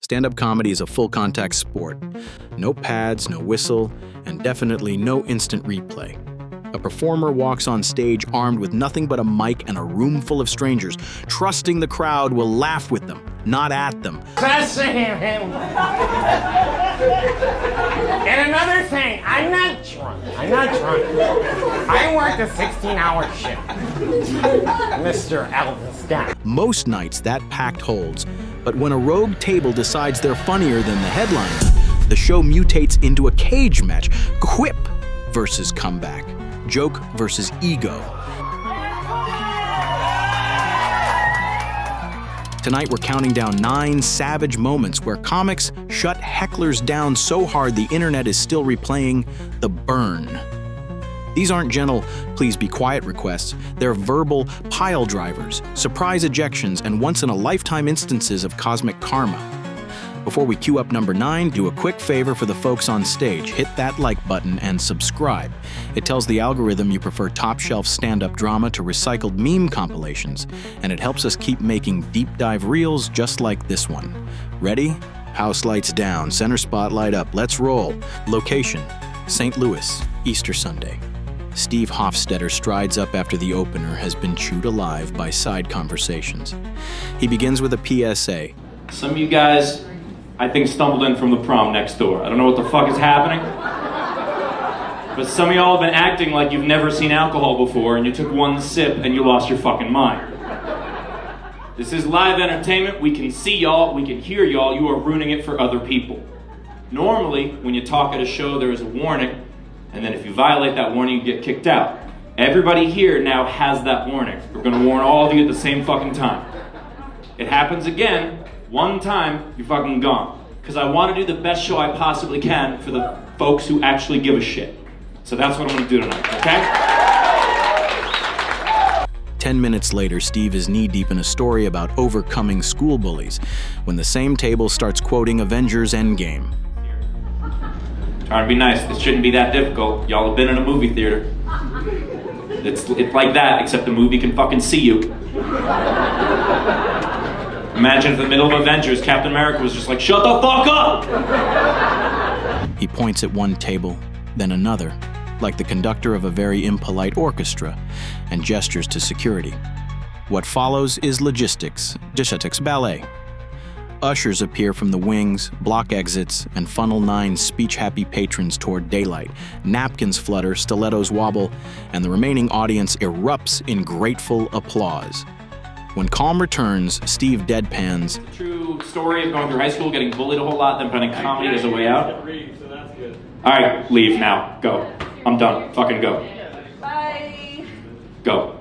Stand-up comedy is a full-contact sport. No pads, no whistle, and definitely no instant replay. A performer walks on stage armed with nothing but a mic and a room full of strangers, trusting the crowd will laugh with them, not at them. And another thing, I'm not drunk. I worked a 16-hour shift, Mr. Elvis guy. Most nights that pact holds, but when a rogue table decides they're funnier than the headliner, the show mutates into a cage match. Quip versus comeback. Joke versus ego. Tonight we're counting down 9 savage moments where comics shut hecklers down so hard the internet is still replaying the burn. These aren't gentle, please be quiet requests. They're verbal pile drivers, surprise ejections, and once-in-a-lifetime instances of cosmic karma. Before we cue up number 9, do a quick favor for the folks on stage. Hit that like button and subscribe. It tells the algorithm you prefer top-shelf stand-up drama to recycled meme compilations, and it helps us keep making deep dive reels just like this one. Ready? House lights down, center spotlight up, let's roll. Location, St. Louis, Easter Sunday. Steve Hofstetter strides up after the opener has been chewed alive by side conversations. He begins with a PSA. Some of you guys, I think, stumbled in from the prom next door. I don't know what the fuck is happening. But some of y'all have been acting like you've never seen alcohol before and you took one sip and you lost your fucking mind. This is live entertainment. We can see y'all, we can hear y'all. You are ruining it for other people. Normally, when you talk at a show, there is a warning, and then if you violate that warning, you get kicked out. Everybody here now has that warning. We're gonna warn all of you at the same fucking time. It happens again, one time, you're fucking gone. Because I want to do the best show I possibly can for the folks who actually give a shit. So that's what I'm going to do tonight, okay? 10 minutes later, Steve is knee-deep in a story about overcoming school bullies when the same table starts quoting Avengers Endgame. Trying to be nice. It shouldn't be that difficult. Y'all have been in a movie theater. It's like that, except the movie can fucking see you. Imagine if in the middle of Avengers, Captain America was just like, shut the fuck up! He points at one table, then another, like the conductor of a very impolite orchestra, and gestures to security. What follows is logistics ballet. Ushers appear from the wings, block exits, and funnel 9 speech-happy patrons toward daylight. Napkins flutter, stilettos wobble, and the remaining audience erupts in grateful applause. When calm returns, Steve deadpans. It's a true story of going through high school, getting bullied a whole lot, then finding comedy as a way out. Alright, leave now. Go. I'm done. Fucking go. Bye. Go.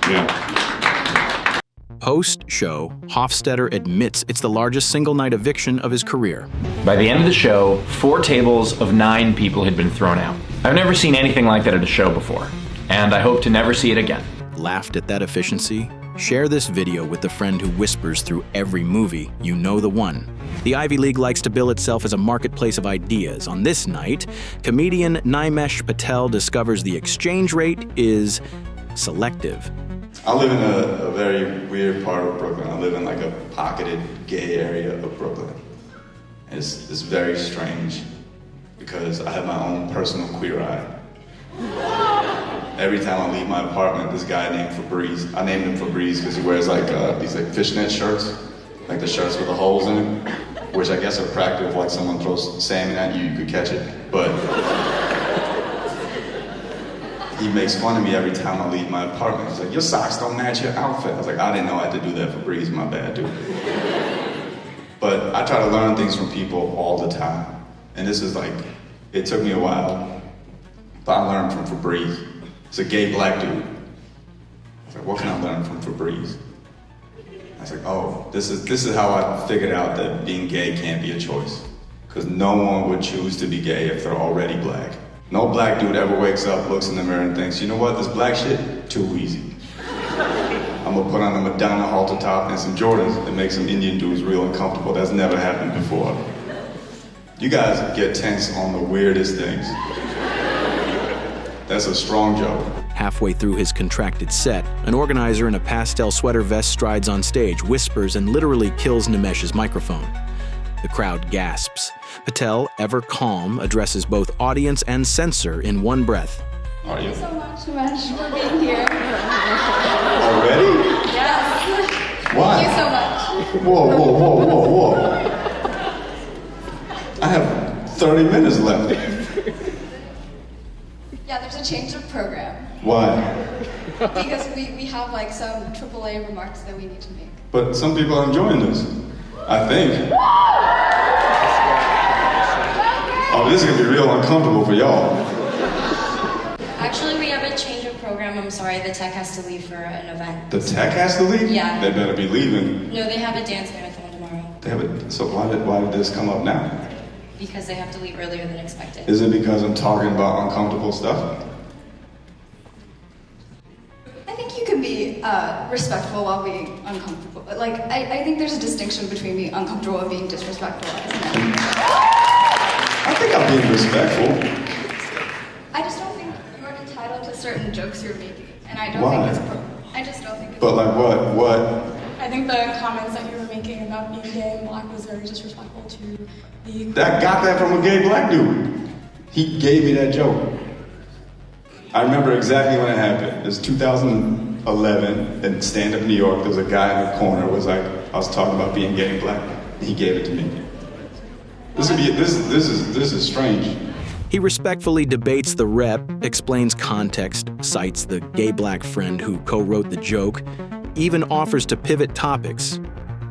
Yeah. Post-show, Hofstetter admits it's the largest single-night eviction of his career. By the end of the show, 4 tables of 9 people had been thrown out. I've never seen anything like that at a show before, and I hope to never see it again. Laughed at that efficiency? Share this video with the friend who whispers through every movie, you know the one. The Ivy League likes to bill itself as a marketplace of ideas. On this night, comedian Nimesh Patel discovers the exchange rate is selective. I live in a very weird part of Brooklyn. I live in like a pocketed gay area of Brooklyn. It's very strange because I have my own personal queer eye. Every time I leave my apartment, this guy named Febreze, I named him Febreze because he wears like these like fishnet shirts, like the shirts with the holes in them, which I guess are practical if like someone throws salmon at you, you could catch it. But he makes fun of me every time I leave my apartment. He's like, your socks don't match your outfit. I was like, I didn't know I had to do that for Breeze, my bad, dude. But I try to learn things from people all the time. And this is like, it took me a while, but I learned from Febreze. It's a gay black dude. I was like, what can I learn from Febreze? I was like, oh, this is how I figured out that being gay can't be a choice. Because no one would choose to be gay if they're already black. No black dude ever wakes up, looks in the mirror and thinks, you know what, this black shit, too easy. I'm gonna put on a Madonna halter top and some Jordans and make some Indian dudes real uncomfortable. That's never happened before. You guys get tense on the weirdest things. That's a strong joke. Halfway through his contracted set, an organizer in a pastel sweater vest strides on stage, whispers, and literally kills Nimesh's microphone. The crowd gasps. Patel, ever calm, addresses both audience and censor in one breath. Are you? Thank you so much, Nimesh, for being here. Already? Yes. Why? Thank you so much. Whoa. I have 30 minutes left. Yeah, there's a change of program. Why? Because we have like some AAA remarks that we need to make. But some people are enjoying this. I think. Oh, this is gonna be real uncomfortable for y'all. Actually, we have a change of program. I'm sorry, the tech has to leave for an event. The tech has to leave? Yeah. They better be leaving. No, they have a dance marathon tomorrow They have it. So why did this come up now? because they have to leave earlier than expected. Is it because I'm talking about uncomfortable stuff? I think you can be respectful while being uncomfortable. Like, I think there's a distinction between being uncomfortable and being disrespectful. I think I'm being respectful. I just don't think you're entitled to certain jokes you're making, and I don't Why? think it's I just don't think it's But like what? I think the comments that you were making about being gay and black was very disrespectful to the... That got that from a gay black dude. He gave me that joke. I remember exactly when it happened. It was 2011 in stand-up New York. There was a guy in the corner was like, I was talking about being gay and black. He gave it to me. This is strange. He respectfully debates the rep, explains context, cites the gay black friend who co-wrote the joke, even offers to pivot topics.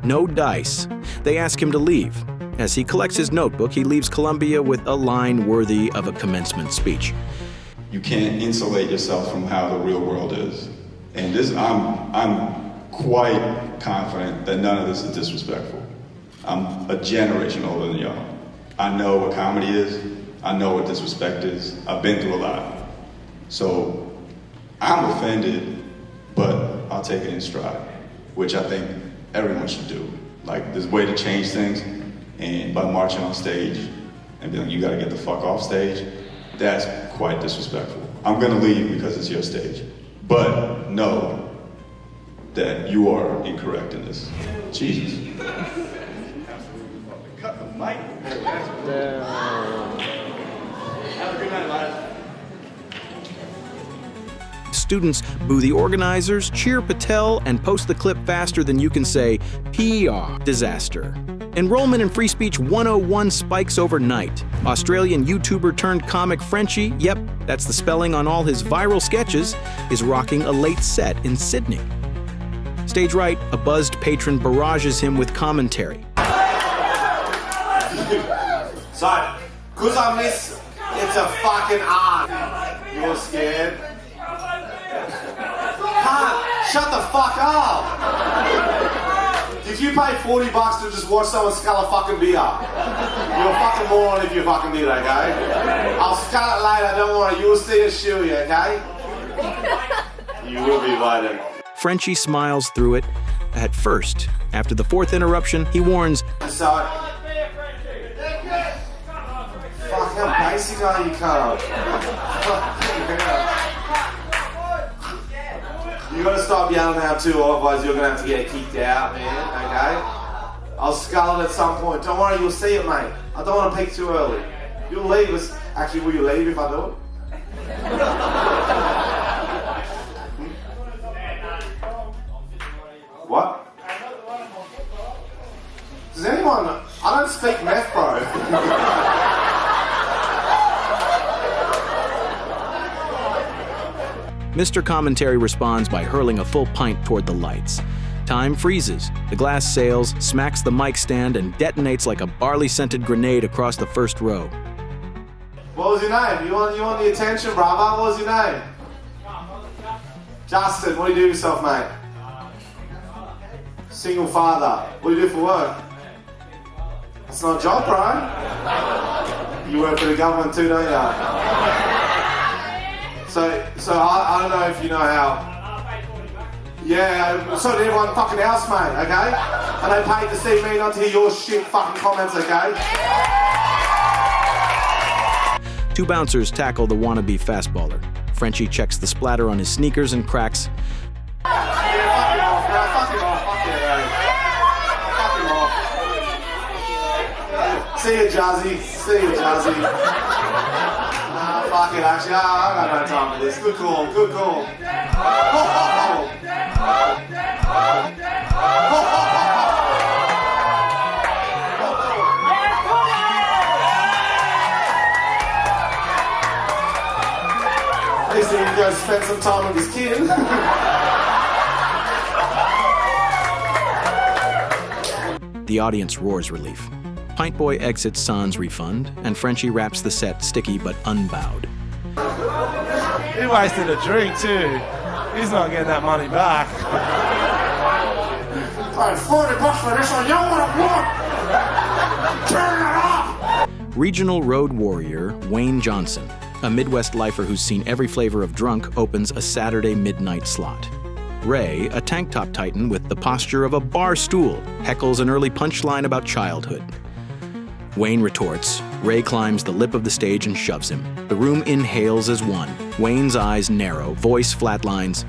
No dice. They ask him to leave. As he collects his notebook, he leaves Columbia with a line worthy of a commencement speech. You can't insulate yourself from how the real world is. And this, I'm quite confident that none of this is disrespectful. I'm a generation older than y'all. I know what comedy is. I know what disrespect is. I've been through a lot. So I'm offended, but I'll take it in stride, which I think everyone should do. Like, there's a way to change things, and by marching on stage and being like, you gotta get the fuck off stage, that's quite disrespectful. I'm gonna leave because it's your stage. But know that you are incorrect in this. Jesus. Cut the mic. Have a good night, lads. Students boo the organizers, cheer Patel, and post the clip faster than you can say PR disaster. Enrollment in Free Speech 101 spikes overnight. Australian YouTuber turned comic Frenchie, yep, that's the spelling on all his viral sketches, is rocking a late set in Sydney. Stage right, a buzzed patron barrages him with commentary. So, cause I miss, it's a fucking art. You're scared? Can't, shut the fuck up! Did you pay $40 to just watch someone scull a fucking beer? You're a fucking moron if you fucking did, okay? I'll scull it later, don't worry, you'll see it shoe you, okay? You will be invited. Frenchie smiles through it. At first, after the fourth interruption, he warns, So, fuck, how basic are you, cunt? You gotta stop yelling now too, otherwise you're gonna have to get kicked out, man, okay? I'll scull it at some point. Don't worry, you'll see it, mate. I don't want to peak too early. You'll leave us. Actually, will you leave if I do it? What? Does anyone... I don't speak meth, bro. Mr. Commentary responds by hurling a full pint toward the lights. Time freezes. The glass sails, smacks the mic stand, and detonates like a barley-scented grenade across the first row. What was your name? You want the attention, brother? What was your name? Justin, what do you do yourself, mate? Single father. What do you do for work? That's not a job, bro. You work for the government too, don't you? So I don't know if you know how. Yeah, so did everyone fucking else, mate, okay? And they paid to see me, not to hear your shit fucking comments, okay? Two bouncers tackle the wannabe fastballer. Frenchie checks the splatter on his sneakers and cracks. See you, Jazzy. See you, Jazzy. Fuck it, actually. I got no time for this. Good call, good call. They say you guys spend some time with his kid. The audience roars relief. Pint Boy exits sans refund, and Frenchie wraps the set sticky but unbowed. He wasted a drink too. He's not getting that money back. Like $40 for this one, you don't want to turn it off! Regional road warrior Wayne Johnson, a Midwest lifer who's seen every flavor of drunk, opens a Saturday midnight slot. Ray, a tank top titan with the posture of a bar stool, heckles an early punchline about childhood. Wayne retorts. Ray climbs the lip of the stage and shoves him. The room inhales as one. Wayne's eyes narrow, voice flatlines.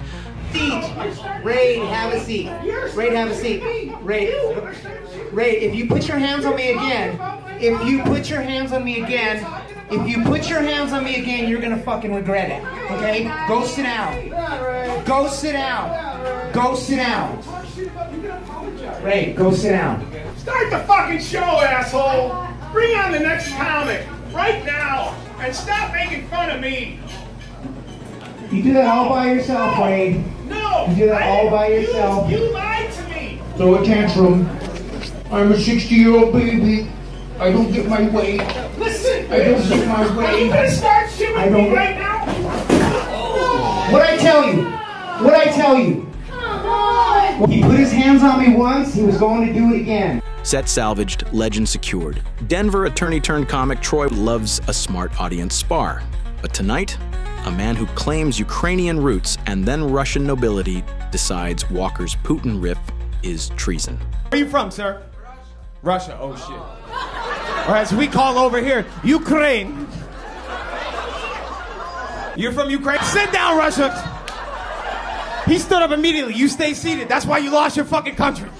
Ray, have a seat. Ray, have a seat. Ray, if you put your hands on me again, you're gonna fucking regret it. Okay? Go sit down. Go sit down. Go sit down. Ray, go sit down. Start the fucking show, asshole! Bring on the next comic, right now, and stop making fun of me! You do that all by yourself, Wayne. No! You do that all by yourself. You lied to me! Throw a tantrum. I'm a 60-year-old baby. I don't get my way. Listen! I don't get my way. Are you gonna start shooting me right now? What'd I tell you? What'd I tell you? Come on! He put his hands on me once, he was going to do it again. Set salvaged, legend secured. Denver attorney-turned-comic Troy loves a smart audience spar. But tonight, a man who claims Ukrainian roots and then Russian nobility decides Walker's Putin riff is treason. Where are you from, sir? Russia. Oh, shit. Or as we call over here, Ukraine. You're from Ukraine? Sit down, Russia. He stood up immediately. You stay seated. That's why you lost your fucking country.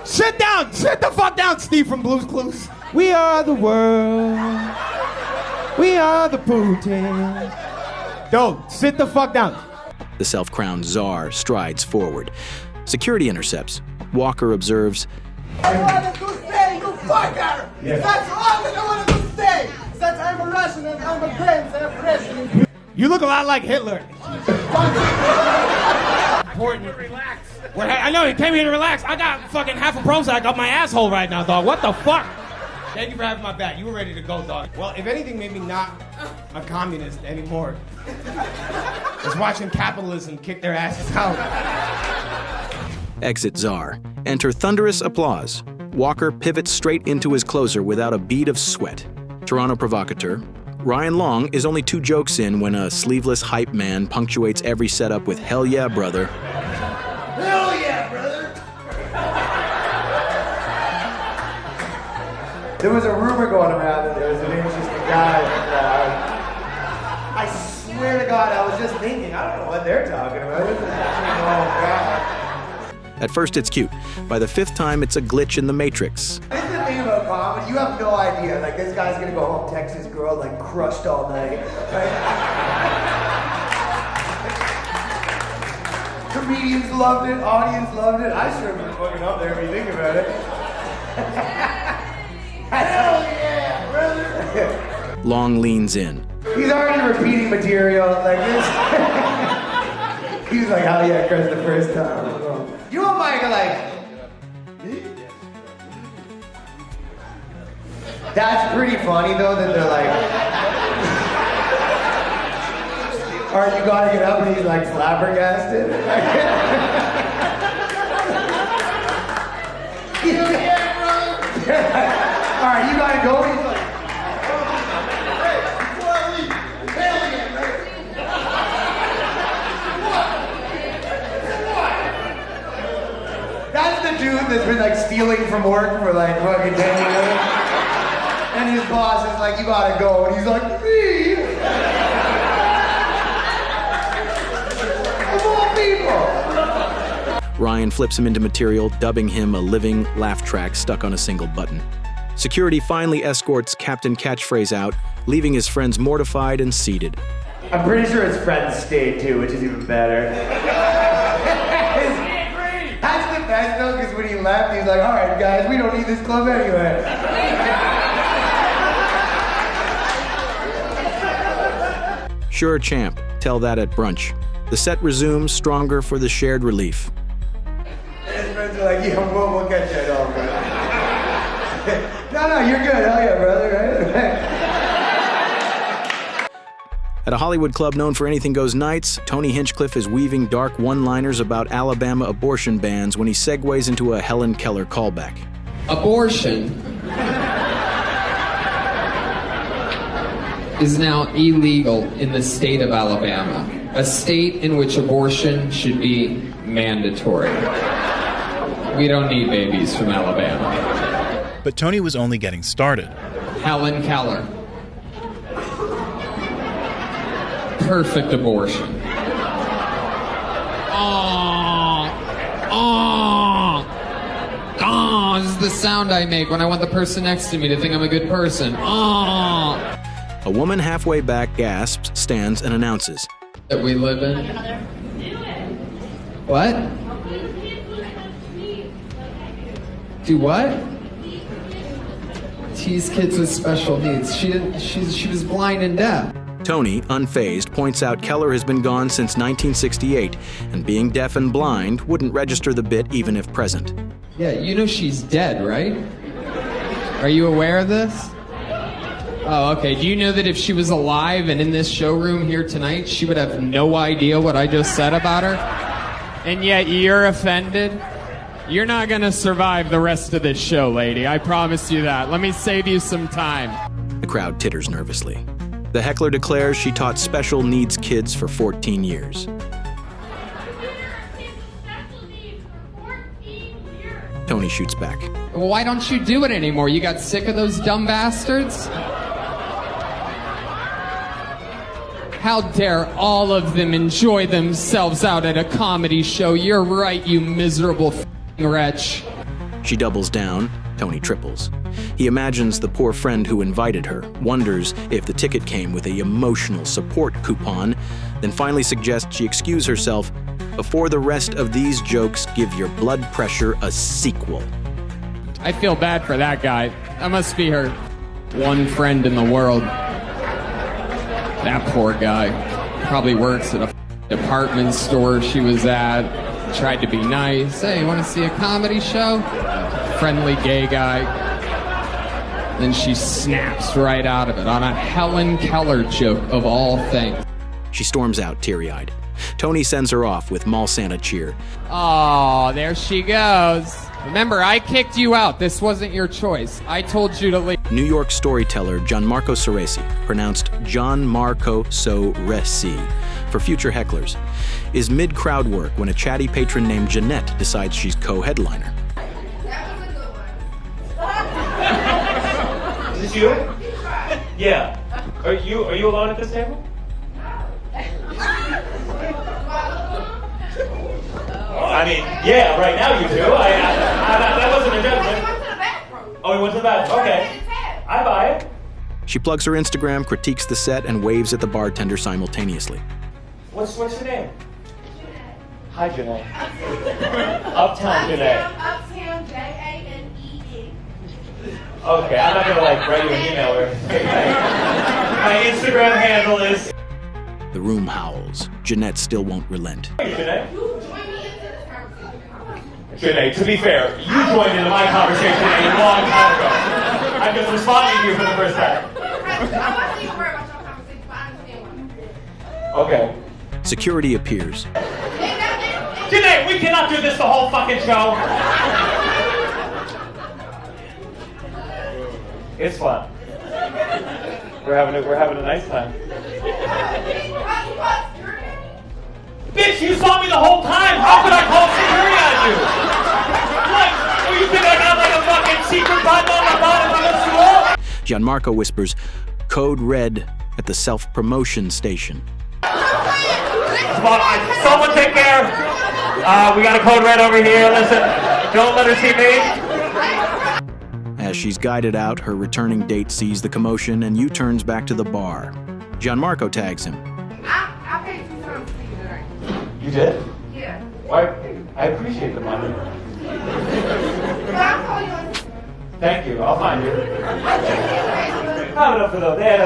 Sit down! Sit the fuck down, Steve from Blue's Clues. We are the world. We are the Putin. Don't sit the fuck down. The self-crowned czar strides forward. Security intercepts. Walker observes. I wanted to say, you fucker! Yes. That's all that I wanted to say! That I'm a Russian and I'm a president. You look a lot like Hitler. Important. Relax. I know, he came here to relax. I got fucking half a Prozac up my asshole right now, dog. What the fuck? Thank you for having my back. You were ready to go, dog. Well, if anything made me not a communist anymore, was watching capitalism kick their asses out. Exit czar. Enter thunderous applause. Walker pivots straight into his closer without a bead of sweat. Toronto provocateur. Ryan Long is only 2 jokes in when a sleeveless hype man punctuates every setup with "Hell yeah, brother." Hell yeah, brother! There was a rumor going around that there was an interesting guy. I swear to God, I was just thinking, I don't know what they're talking about. Oh, God. At first it's cute. By the 5th time, it's a glitch in the Matrix. This is the thing about comedy, you have no idea. Like, this guy's gonna go home, text his girl, like, crushed all night. Right? Comedians loved it, audience loved it. I sure been fucking up there if you think about it. Hell yeah, brother! Long leans in. He's already repeating material, like this. He's like, hell yeah, Chris, the first time. You and Mike are like, that's pretty funny though, that they're like, alright, you gotta get up, and he's like flabbergasted. Alright, you gotta go, he's like, that's the dude that's been like stealing from work for like fucking 10 years. And his boss is like, you gotta go. And he's like, me? Of all people. Ryan flips him into material, dubbing him a living laugh track stuck on a single button. Security finally escorts Captain Catchphrase out, leaving his friends mortified and seated. I'm pretty sure his friends stayed too, which is even better. That's the best though, because when he left, he's like, all right, guys, we don't need this club anyway. Sure, champ. Tell that at brunch. The set resumes, stronger for the shared relief. And his friends are like, yeah, we'll get you at all, bro. No, you're good. Hell yeah, brother. Right? At a Hollywood club known for anything goes nights, Tony Hinchcliffe is weaving dark one-liners about Alabama abortion bans when he segues into a Helen Keller callback. Abortion is now illegal in the state of Alabama, a state in which abortion should be mandatory. We don't need babies from Alabama. But Tony was only getting started. Helen Keller. Perfect abortion. This is the sound I make when I want the person next to me to think I'm a good person. A woman halfway back gasps, stands, and announces. That we live in. What? Do what? Tease kids with special needs. She was blind and deaf. Tony, unfazed, points out Keller has been gone since 1968, and being deaf and blind wouldn't register the bit even if present. Yeah, you know she's dead, right? Are you aware of this? Oh, okay. Do you know that if she was alive and in this showroom here tonight, she would have no idea what I just said about her? And yet you're offended? You're not gonna survive the rest of this show, lady. I promise you that. Let me save you some time. The crowd titters nervously. The heckler declares she taught special needs kids for 14 years. Tony shoots back. Well, why don't you do it anymore? You got sick of those dumb bastards? How dare all of them enjoy themselves out at a comedy show? You're right, you miserable f***ing wretch. She doubles down. Tony triples. He imagines the poor friend who invited her, wonders if the ticket came with a emotional support coupon, then finally suggests she excuse herself before the rest of these jokes give your blood pressure a sequel. I feel bad for that guy. That must be her one friend in the world. That poor guy. Probably works at a department store she was at. Tried to be nice. Hey, you want to see a comedy show? Friendly gay guy. Then she snaps right out of it on a Helen Keller joke of all things. She storms out teary-eyed. Tony sends her off with Mall Santa cheer. Oh, there she goes. Remember, I kicked you out. This wasn't your choice. I told you to leave. New York storyteller Gianmarco Soresi, pronounced Gianmarco Soresi for future hecklers, is mid-crowd work when a chatty patron named Jeanette decides she's co-headliner. Is this you? Yeah. Are you alone at this table? I mean, yeah, right now you do. That wasn't a judgment. Oh, he went to the bathroom. Okay. I buy it. She plugs her Instagram, critiques the set, and waves at the bartender simultaneously. What's your name? Hi, Janae. Uptown Janae. Uptown J-A-N-E-E. Okay, I'm not gonna write you an email or my Instagram handle is. The room howls. Jeanette still won't relent. Hey, Janae, to be fair, you joined into my conversation a long time ago. I'm just responding to you for the first time. Okay. Security appears. Janae, we cannot do this the whole fucking show. It's fun. We're having a nice time. Bitch, you saw me the whole time! How could I call security on you? What? You think I got like a fucking secret button on my bottom of the stool? Gianmarco whispers, "Code red" at the self-promotion station. Someone take care. We got a code red over here. Listen, don't let her see me. As she's guided out, her returning date sees the commotion and U-turns back to the bar. Gianmarco tags him. I paid you something to see you tonight. You did? Yeah. Why? I appreciate the money. I'll call you on. Thank you. I'll find you. Not enough for those. They had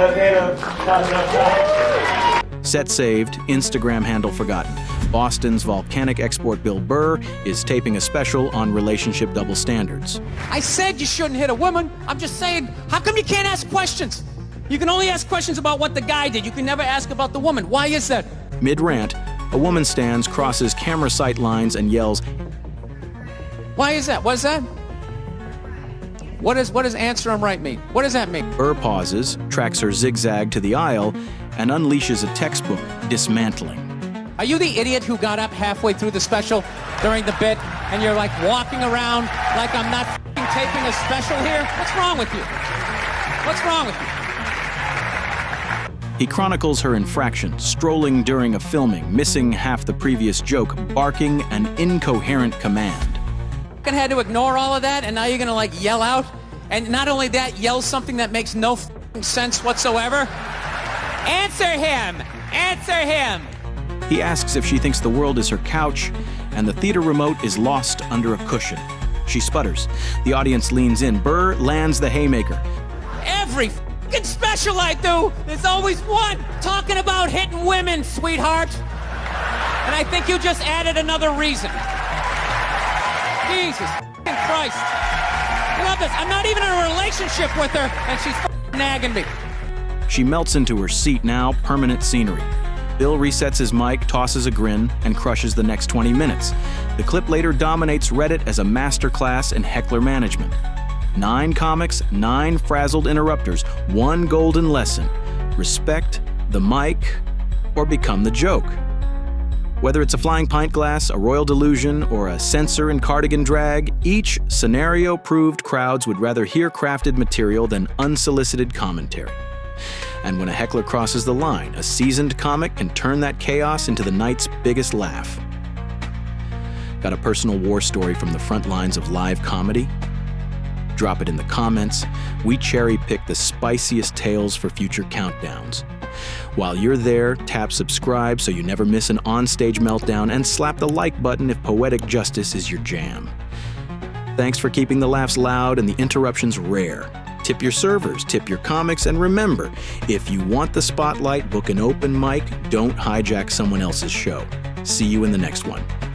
not enough time. Set saved, Instagram handle forgotten. Boston's volcanic export Bill Burr is taping a special on relationship double standards. I said you shouldn't hit a woman. I'm just saying, how come you can't ask questions? You can only ask questions about what the guy did. You can never ask about the woman. Why is that? Mid-rant, a woman stands, crosses camera sight lines, and yells, Why is that? What is that? What does answer him right mean? What does that mean? Burr pauses, tracks her zigzag to the aisle, and unleashes a textbook dismantling. Are you the idiot who got up halfway through the special during the bit and you're like walking around like I'm not taping a special here? What's wrong with you? What's wrong with you? He chronicles her infraction, strolling during a filming, missing half the previous joke, barking an incoherent command. Had to ignore all of that, and now you're gonna like yell out, and not only that, yell something that makes no sense whatsoever. Answer him! Answer him! He asks if she thinks the world is her couch, and the theater remote is lost under a cushion. She sputters. The audience leans in. Burr lands the haymaker. Every special I do, there's always one talking about hitting women, sweetheart. And I think you just added another reason. Jesus Christ. I love this. I'm not even in a relationship with her, and she's nagging me. She melts into her seat now, permanent scenery. Bill resets his mic, tosses a grin, and crushes the next 20 minutes. The clip later dominates Reddit as a masterclass in heckler management. 9 comics, 9 frazzled interrupters, 1 golden lesson. Respect the mic or become the joke. Whether it's a flying pint glass, a royal delusion, or a censor in cardigan drag, each scenario proved crowds would rather hear crafted material than unsolicited commentary. And when a heckler crosses the line, a seasoned comic can turn that chaos into the night's biggest laugh. Got a personal war story from the front lines of live comedy? Drop it in the comments. We cherry-pick the spiciest tales for future countdowns. While you're there, tap subscribe so you never miss an onstage meltdown, and slap the like button if poetic justice is your jam. Thanks for keeping the laughs loud and the interruptions rare. Tip your servers, tip your comics, and remember, if you want the spotlight, book an open mic, don't hijack someone else's show. See you in the next one.